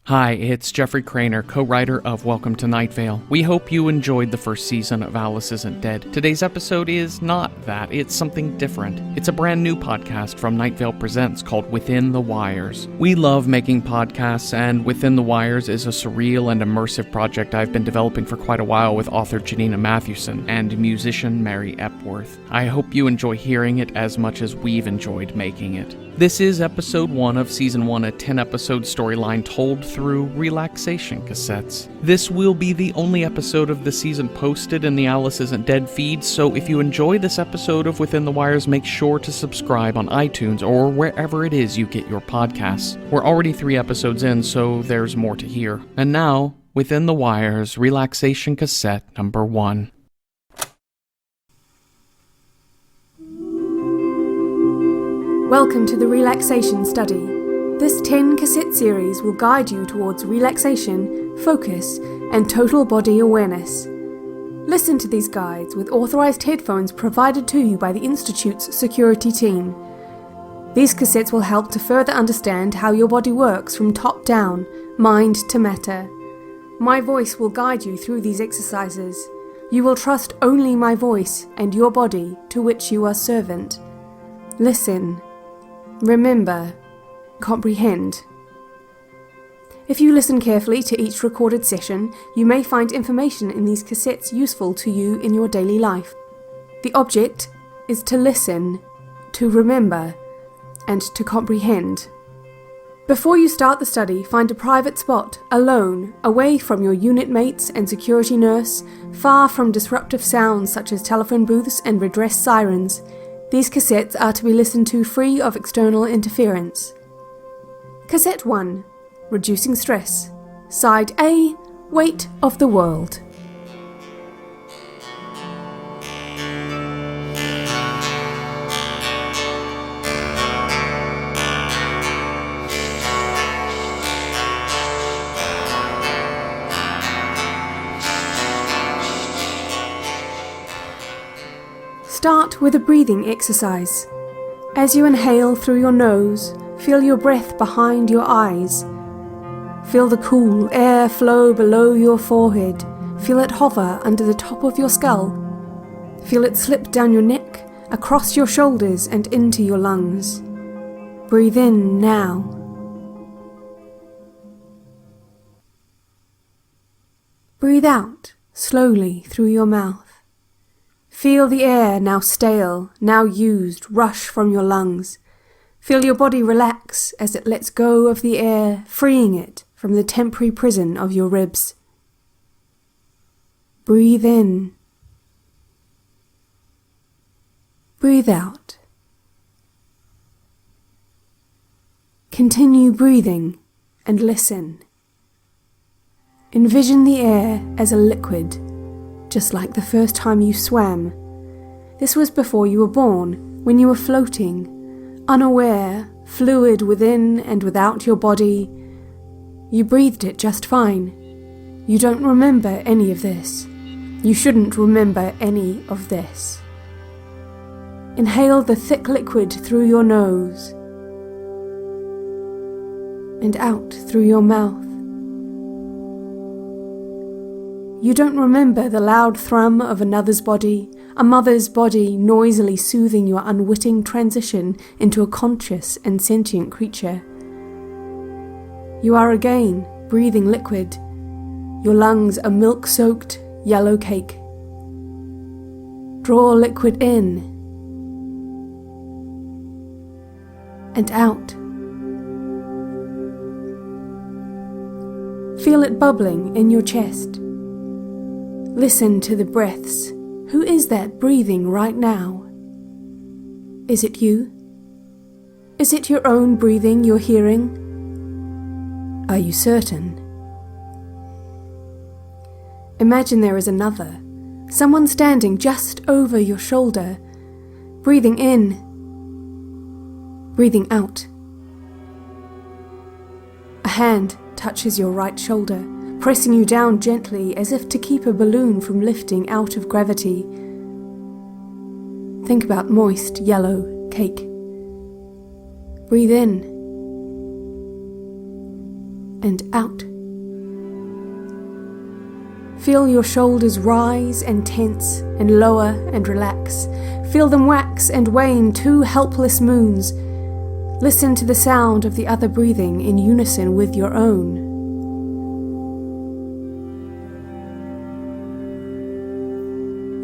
Hi, it's Jeffrey Craner, co-writer of Welcome to Night Vale. We hope you enjoyed the first season of Alice Isn't Dead. Today's episode is not that, it's something different. It's a brand new podcast from Night Vale Presents called Within the Wires. We love making podcasts, and Within the Wires is a surreal and immersive project I've been developing for quite a while with author Janina Mathewson and musician Mary Epworth. I hope you enjoy hearing it as much as we've enjoyed making it. This is episode 1 of season 1, a 10-episode storyline told through Relaxation Cassettes. This will be the only episode of the season posted in the Alice Isn't Dead feed, so if you enjoy this episode of Within the Wires, make sure to subscribe on iTunes or wherever it is you get your podcasts. We're already 3 episodes in, so there's more to hear. And now, Within the Wires, Relaxation Cassette number 1. Welcome to the Relaxation Study. This 10-cassette series will guide you towards relaxation, focus, and total body awareness. Listen to these guides with authorized headphones provided to you by the Institute's security team. These cassettes will help to further understand how your body works from top down, mind to matter. My voice will guide you through these exercises. You will trust only my voice and your body to which you are servant. Listen. Remember. Comprehend. If you listen carefully to each recorded session, you may find information in these cassettes useful to you in your daily life. The object is to listen, to remember, and to comprehend. Before you start the study, find a private spot, alone, away from your unit mates and security nurse, far from disruptive sounds such as telephone booths and redress sirens. These cassettes are to be listened to free of external interference. Cassette 1. Reducing Stress. Side A. Weight of the World. Start with a breathing exercise. As you inhale through your nose, feel your breath behind your eyes. Feel the cool air flow below your forehead. Feel it hover under the top of your skull. Feel it slip down your neck, across your shoulders and into your lungs. Breathe in now. Breathe out slowly through your mouth. Feel the air, now stale, now used, rush from your lungs. Feel your body relax as it lets go of the air, freeing it from the temporary prison of your ribs. Breathe in. Breathe out. Continue breathing and listen. Envision the air as a liquid, just like the first time you swam. This was before you were born, when you were floating, unaware, fluid within and without your body. You breathed it just fine. You don't remember any of this. You shouldn't remember any of this. Inhale the thick liquid through your nose and out through your mouth. You don't remember the loud thrum of another's body, a mother's body noisily soothing your unwitting transition into a conscious and sentient creature. You are again breathing liquid. Your lungs are milk-soaked yellow cake. Draw liquid in and out. Feel it bubbling in your chest. Listen to the breaths. Who is that breathing right now? Is it you? Is it your own breathing you're hearing? Are you certain? Imagine there is another, someone standing just over your shoulder, breathing in, breathing out. A hand touches your right shoulder, pressing you down gently as if to keep a balloon from lifting out of gravity. Think about moist, yellow cake. Breathe in. and out. Feel your shoulders rise and tense and lower and relax. Feel them wax and wane, two helpless moons. Listen to the sound of the other breathing in unison with your own.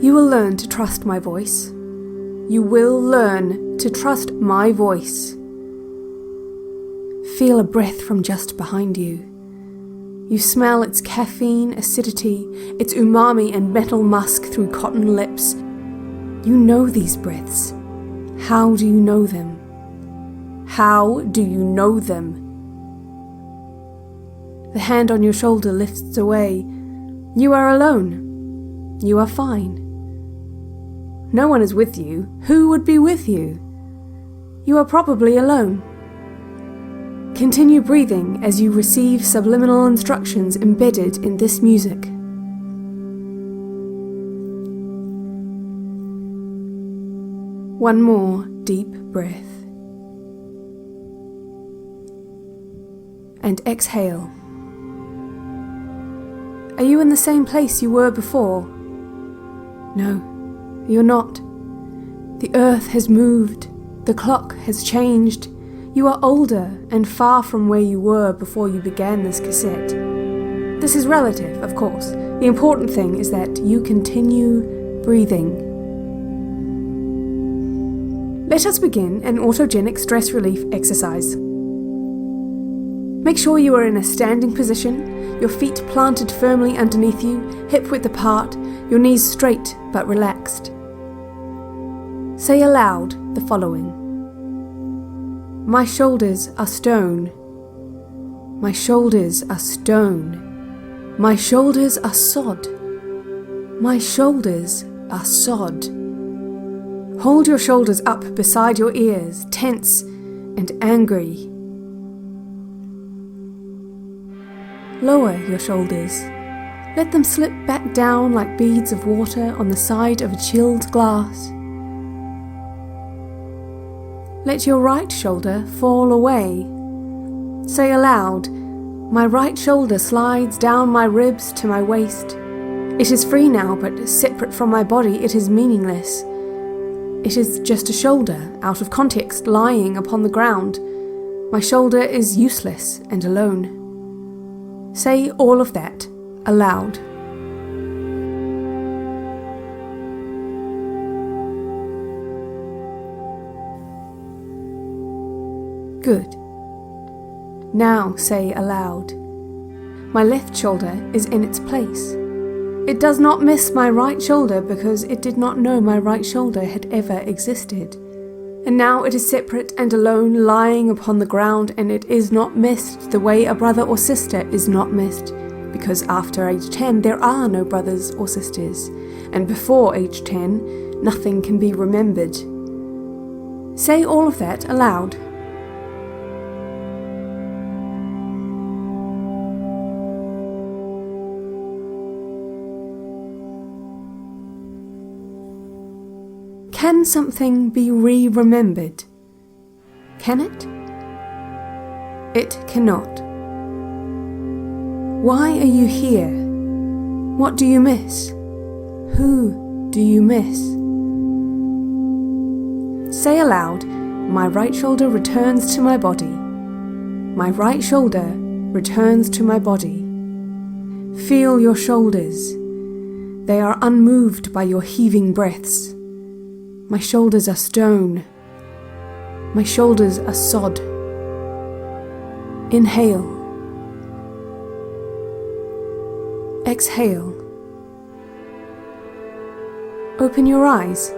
You will learn to trust my voice. You will learn to trust my voice. Feel a breath from just behind you. You smell its caffeine, acidity, its umami and metal musk through cotton lips. You know these breaths. How do you know them? How do you know them? The hand on your shoulder lifts away. You are alone. You are fine. No one is with you. Who would be with you? You are probably alone. Continue breathing as you receive subliminal instructions embedded in this music. One more deep breath. And exhale. Are you in the same place you were before? No, you're not. The earth has moved. The clock has changed. You are older and far from where you were before you began this cassette. This is relative, of course. The important thing is that you continue breathing. Let us begin an autogenic stress relief exercise. Make sure you are in a standing position, your feet planted firmly underneath you, hip width apart, your knees straight but relaxed. Say aloud the following. My shoulders are stone. My shoulders are stone. My shoulders are sod. My shoulders are sod. Hold your shoulders up beside your ears, tense and angry. Lower your shoulders. Let them slip back down like beads of water on the side of a chilled glass. Let your right shoulder fall away. Say aloud, my right shoulder slides down my ribs to my waist. It is free now, but separate from my body, it is meaningless. It is just a shoulder, out of context, lying upon the ground. My shoulder is useless and alone. Say all of that aloud. Good. Now say aloud. My left shoulder is in its place. It does not miss my right shoulder because it did not know my right shoulder had ever existed. And now it is separate and alone, lying upon the ground, and it is not missed the way a brother or sister is not missed, because after age 10 there are no brothers or sisters, and before age 10 nothing can be remembered. Say all of that aloud. Can something be re-remembered? Can it? It cannot. Why are you here? What do you miss? Who do you miss? Say aloud, my right shoulder returns to my body. My right shoulder returns to my body. Feel your shoulders. They are unmoved by your heaving breaths. My shoulders are stone. My shoulders are sod. Inhale. Exhale. Open your eyes.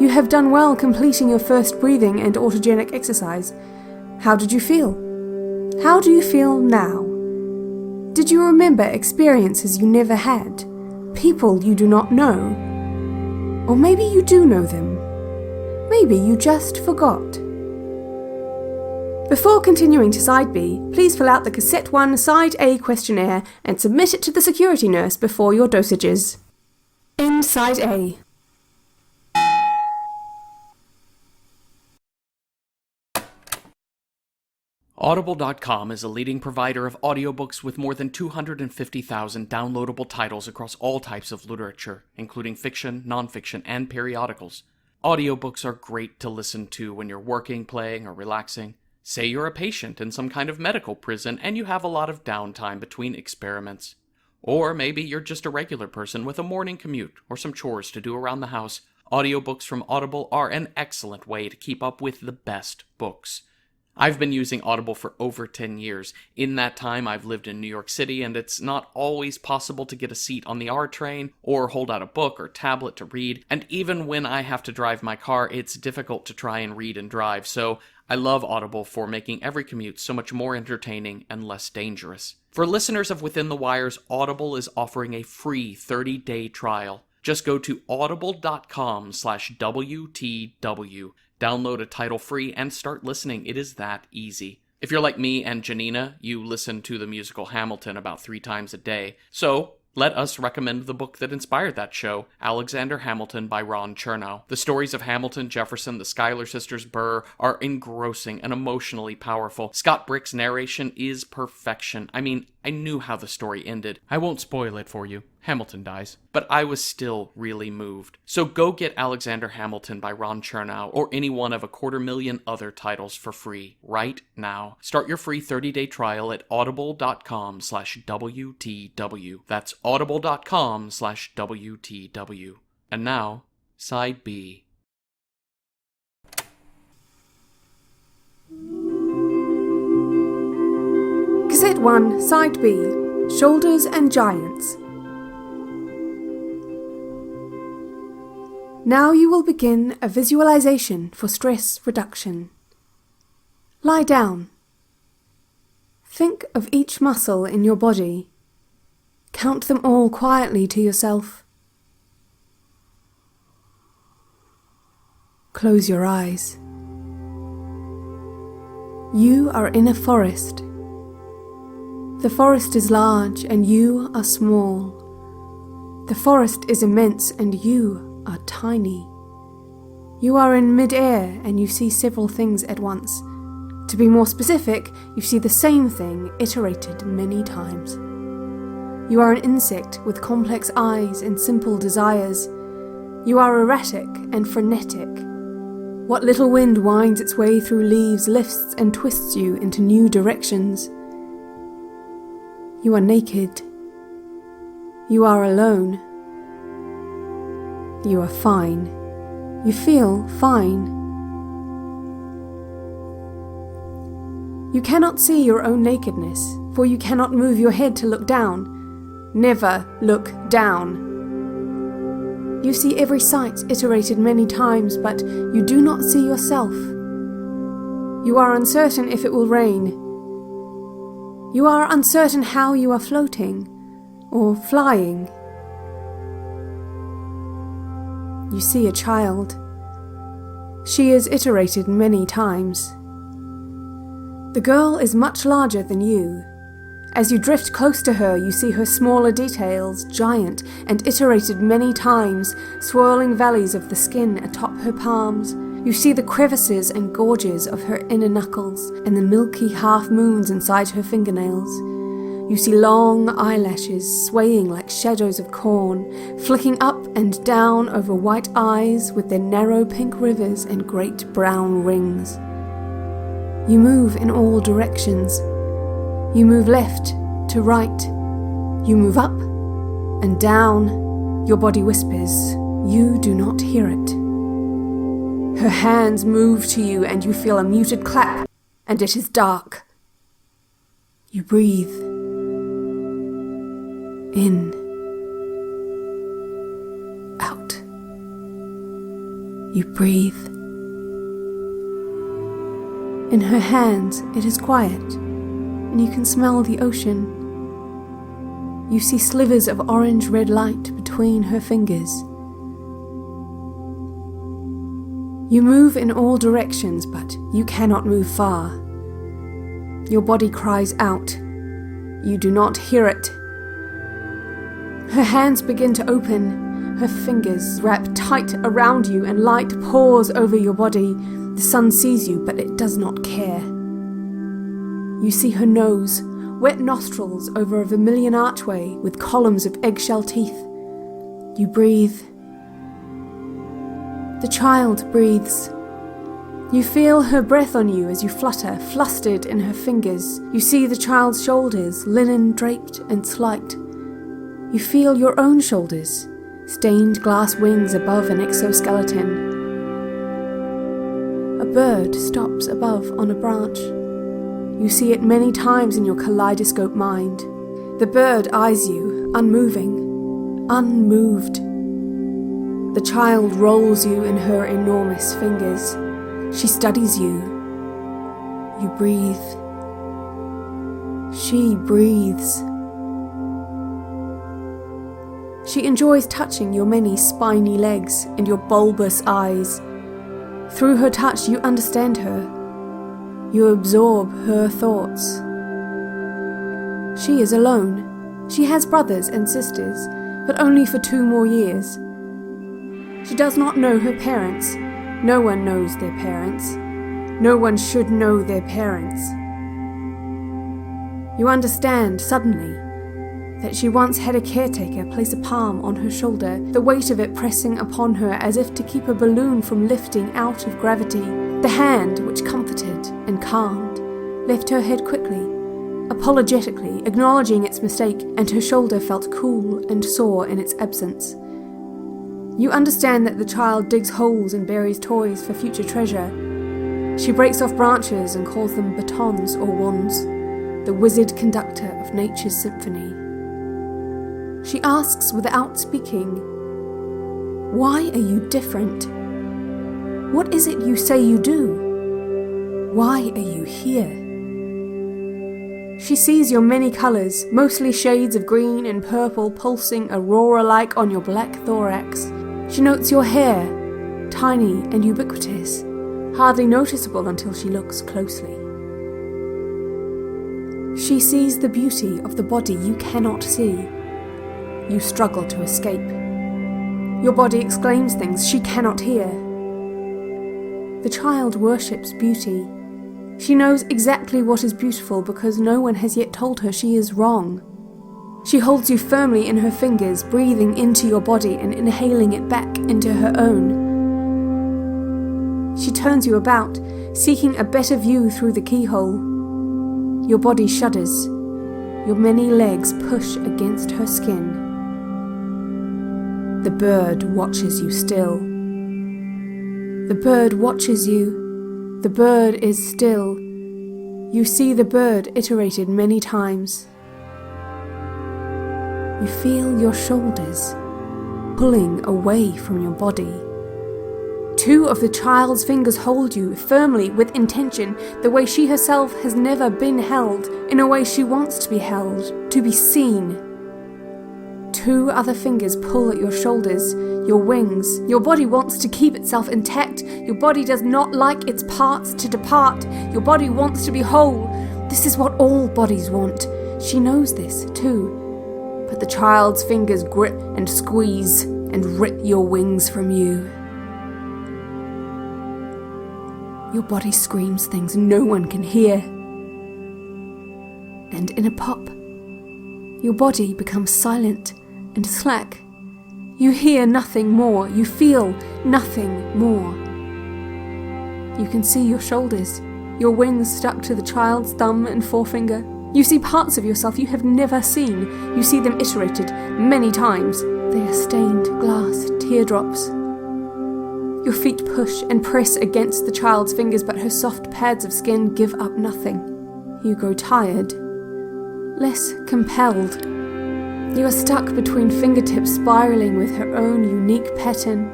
You have done well completing your first breathing and autogenic exercise. How did you feel? How do you feel now? Did you remember experiences you never had? People you do not know? Or maybe you do know them. Maybe you just forgot. Before continuing to Side B, please fill out the Cassette 1 Side A questionnaire and submit it to the security nurse before your dosages. End Side A. Audible.com is a leading provider of audiobooks with more than 250,000 downloadable titles across all types of literature, including fiction, nonfiction, and periodicals. Audiobooks are great to listen to when you're working, playing, or relaxing. Say you're a patient in some kind of medical prison and you have a lot of downtime between experiments. Or maybe you're just a regular person with a morning commute or some chores to do around the house. Audiobooks from Audible are an excellent way to keep up with the best books. I've been using Audible for over 10 years. In that time, I've lived in New York City, and it's not always possible to get a seat on the R train, or hold out a book or tablet to read, and even when I have to drive my car, it's difficult to try and read and drive, so I love Audible for making every commute so much more entertaining and less dangerous. For listeners of Within the Wires, Audible is offering a free 30-day trial. Just go to audible.com/WTW. Download a title free and start listening. It is that easy. If you're like me and Janina, you listen to the musical Hamilton about 3 times a day. So, let us recommend the book that inspired that show, Alexander Hamilton by Ron Chernow. The stories of Hamilton, Jefferson, the Schuyler sisters, Burr are engrossing and emotionally powerful. Scott Brick's narration is perfection. I mean, I knew how the story ended. I won't spoil it for you. Hamilton dies. But I was still really moved. So go get Alexander Hamilton by Ron Chernow or any one of 250,000 other titles for free right now. Start your free 30-day trial at audible.com/WTW. That's audible.com/WTW. And now, Side B. Cassette 1, Side B, Shoulders and Giants. Now you will begin a visualization for stress reduction. Lie down. Think of each muscle in your body. Count them all quietly to yourself. Close your eyes. You are in a forest. The forest is large and you are small. The forest is immense and you are tiny. You are in mid-air and you see several things at once. To be more specific, you see the same thing iterated many times. You are an insect with complex eyes and simple desires. You are erratic and frenetic. What little wind winds its way through leaves lifts and twists you into new directions. You are naked. You are alone. You are fine. You feel fine. You cannot see your own nakedness, for you cannot move your head to look down. Never look down. You see every sight iterated many times, but you do not see yourself. You are uncertain if it will rain. You are uncertain how you are floating or flying. You see a child. She is iterated many times. The girl is much larger than you. As you drift close to her, you see her smaller details, giant and iterated many times, swirling valleys of the skin atop her palms. You see the crevices and gorges of her inner knuckles and the milky half-moons inside her fingernails. You see long eyelashes swaying like shadows of corn, flicking up and down over white eyes with their narrow pink rivers and great brown rings. You move in all directions. You move left to right. You move up and down. Your body whispers. You do not hear it. Her hands move to you and you feel a muted clap, and it is dark. You breathe. In. Out. You breathe. In her hands, it is quiet, and you can smell the ocean. You see slivers of orange-red light between her fingers. You move in all directions, but you cannot move far. Your body cries out. You do not hear it. Her hands begin to open. Her fingers wrap tight around you and light pours over your body. The sun sees you, but it does not care. You see her nose, wet nostrils over a vermilion archway with columns of eggshell teeth. You breathe. The child breathes. You feel her breath on you as you flutter, flustered in her fingers. You see the child's shoulders, linen draped and slight. You feel your own shoulders, stained glass wings above an exoskeleton. A bird stops above on a branch. You see it many times in your kaleidoscope mind. The bird eyes you, unmoving, unmoved. The child rolls you in her enormous fingers. She studies you. You breathe. She breathes. She enjoys touching your many spiny legs and your bulbous eyes. Through her touch, you understand her. You absorb her thoughts. She is alone. She has brothers and sisters, but only for 2 more years. She does not know her parents. No one knows their parents. No one should know their parents. You understand, suddenly, that she once had a caretaker place a palm on her shoulder, the weight of it pressing upon her as if to keep a balloon from lifting out of gravity. The hand, which comforted and calmed, left her head quickly, apologetically, acknowledging its mistake, and her shoulder felt cool and sore in its absence. You understand that the child digs holes and buries toys for future treasure. She breaks off branches and calls them batons or wands, the wizard conductor of nature's symphony. She asks without speaking, "Why are you different? What is it you say you do? Why are you here?" She sees your many colours, mostly shades of green and purple pulsing aurora-like on your black thorax. She notes your hair, tiny and ubiquitous, hardly noticeable until she looks closely. She sees the beauty of the body you cannot see. You struggle to escape. Your body exclaims things she cannot hear. The child worships beauty. She knows exactly what is beautiful because no one has yet told her she is wrong. She holds you firmly in her fingers, breathing into your body and inhaling it back into her own. She turns you about, seeking a better view through the keyhole. Your body shudders. Your many legs push against her skin. The bird watches you still. The bird watches you. The bird is still. You see the bird iterated many times. You feel your shoulders pulling away from your body. 2 of the child's fingers hold you firmly with intention, the way she herself has never been held, in a way she wants to be held, to be seen. 2 other fingers pull at your shoulders, your wings. Your body wants to keep itself intact. Your body does not like its parts to depart. Your body wants to be whole. This is what all bodies want. She knows this, too. But the child's fingers grip and squeeze and rip your wings from you. Your body screams things no one can hear. And in a pop, your body becomes silent and slack. You hear nothing more. You feel nothing more. You can see your shoulders, your wings stuck to the child's thumb and forefinger. You see parts of yourself you have never seen. You see them iterated many times. They are stained glass teardrops. Your feet push and press against the child's fingers, but her soft pads of skin give up nothing. You grow tired, less compelled. You are stuck between fingertips spiraling with her own unique pattern.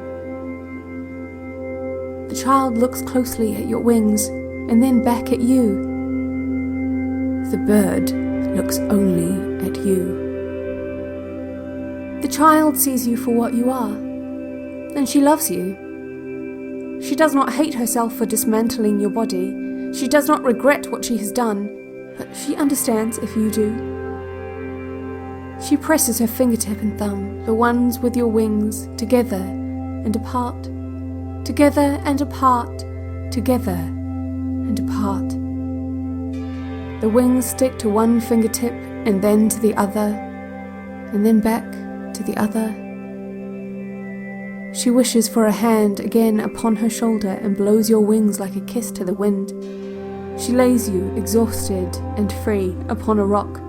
The child looks closely at your wings and then back at you. The bird looks only at you. The child sees you for what you are, and she loves you. She does not hate herself for dismantling your body. She does not regret what she has done, but she understands if you do. She presses her fingertip and thumb, the ones with your wings, together and apart, together and apart, together and apart. The wings stick to one fingertip and then to the other, and then back to the other. She wishes for a hand again upon her shoulder and blows your wings like a kiss to the wind. She lays you, exhausted and free, upon a rock.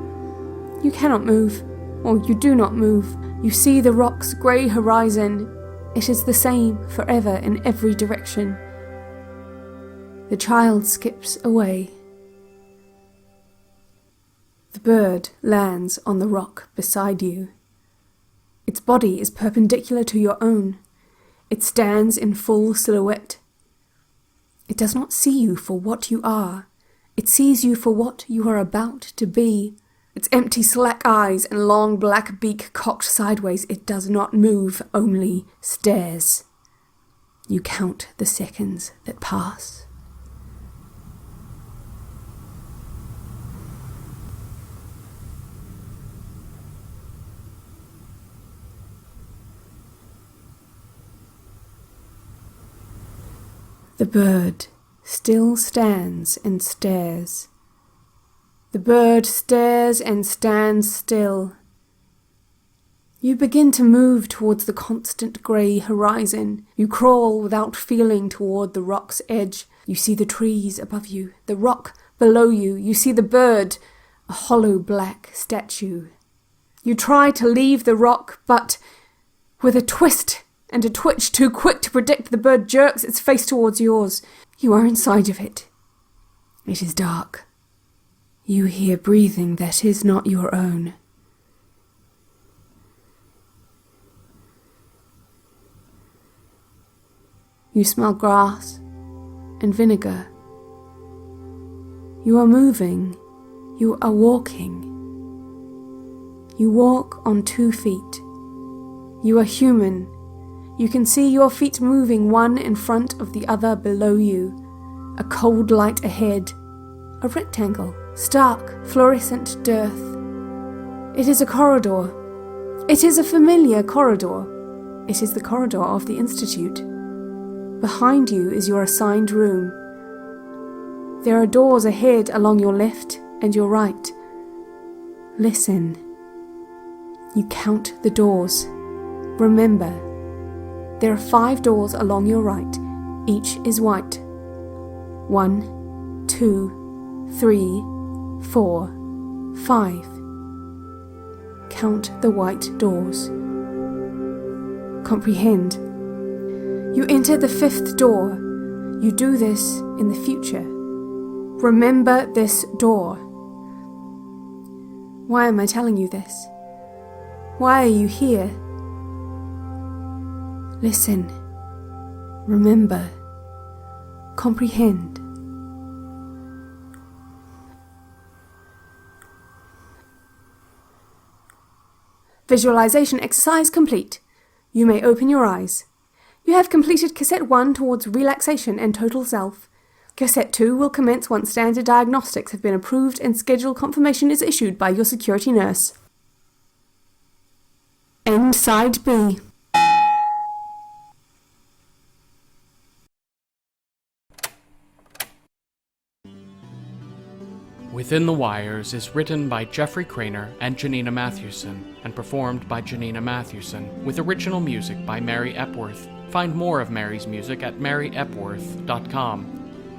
You cannot move, or you do not move. You see the rock's grey horizon. It is the same forever in every direction. The child skips away. The bird lands on the rock beside you. Its body is perpendicular to your own. It stands in full silhouette. It does not see you for what you are. It sees you for what you are about to be. Its empty slack eyes and long black beak cocked sideways, it does not move, only stares. You count the seconds that pass. The bird still stands and stares. The bird stares and stands still. You begin to move towards the constant grey horizon. You crawl without feeling toward the rock's edge. You see the trees above you, the rock below you. You see the bird, a hollow black statue. You try to leave the rock, but with a twist and a twitch too quick to predict, the bird jerks its face towards yours. You are inside of it. It is dark. You hear breathing that is not your own. You smell grass and vinegar. You are moving. You are walking. You walk on 2 feet. You are human. You can see your feet moving, one in front of the other below you. A cold light ahead. A rectangle. Stark, fluorescent dearth. It is a corridor. It is a familiar corridor. It is the corridor of the Institute. Behind you is your assigned room. There are doors ahead along your left and your right. Listen. You count the doors. Remember, there are 5 doors along your right. Each is white. 1, 2, 3, 4, 5. Count the white doors. Comprehend. You enter the 5th door. You do this in the future. Remember this door. Why am I telling you this? Why are you here? Listen. Remember. Comprehend. Visualization exercise complete. You may open your eyes. You have completed Cassette 1 towards relaxation and total self. Cassette 2 will commence once standard diagnostics have been approved and schedule confirmation is issued by your security nurse. End Side B. Within the Wires is written by Jeffrey Craner and Janina Matthewson, and performed by Janina Matthewson, with original music by Mary Epworth. Find more of Mary's music at maryepworth.com.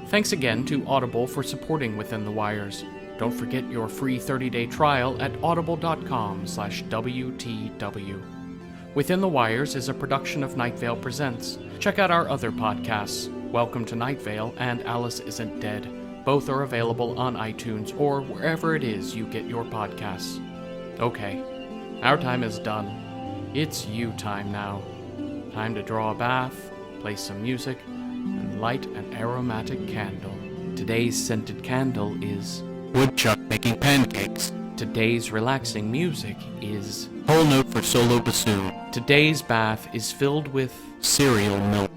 Thanks again to Audible for supporting Within the Wires. Don't forget your free 30-day trial at audible.com/WTW. Within the Wires is a production of Night Vale Presents. Check out our other podcasts, Welcome to Night Vale and Alice Isn't Dead. Both are available on iTunes or wherever it is you get your podcasts. Okay, our time is done. It's you time now. Time to draw a bath, play some music, and light an aromatic candle. Today's scented candle is Woodchuck making pancakes. Today's relaxing music is Whole note for solo bassoon. Today's bath is filled with Cereal milk.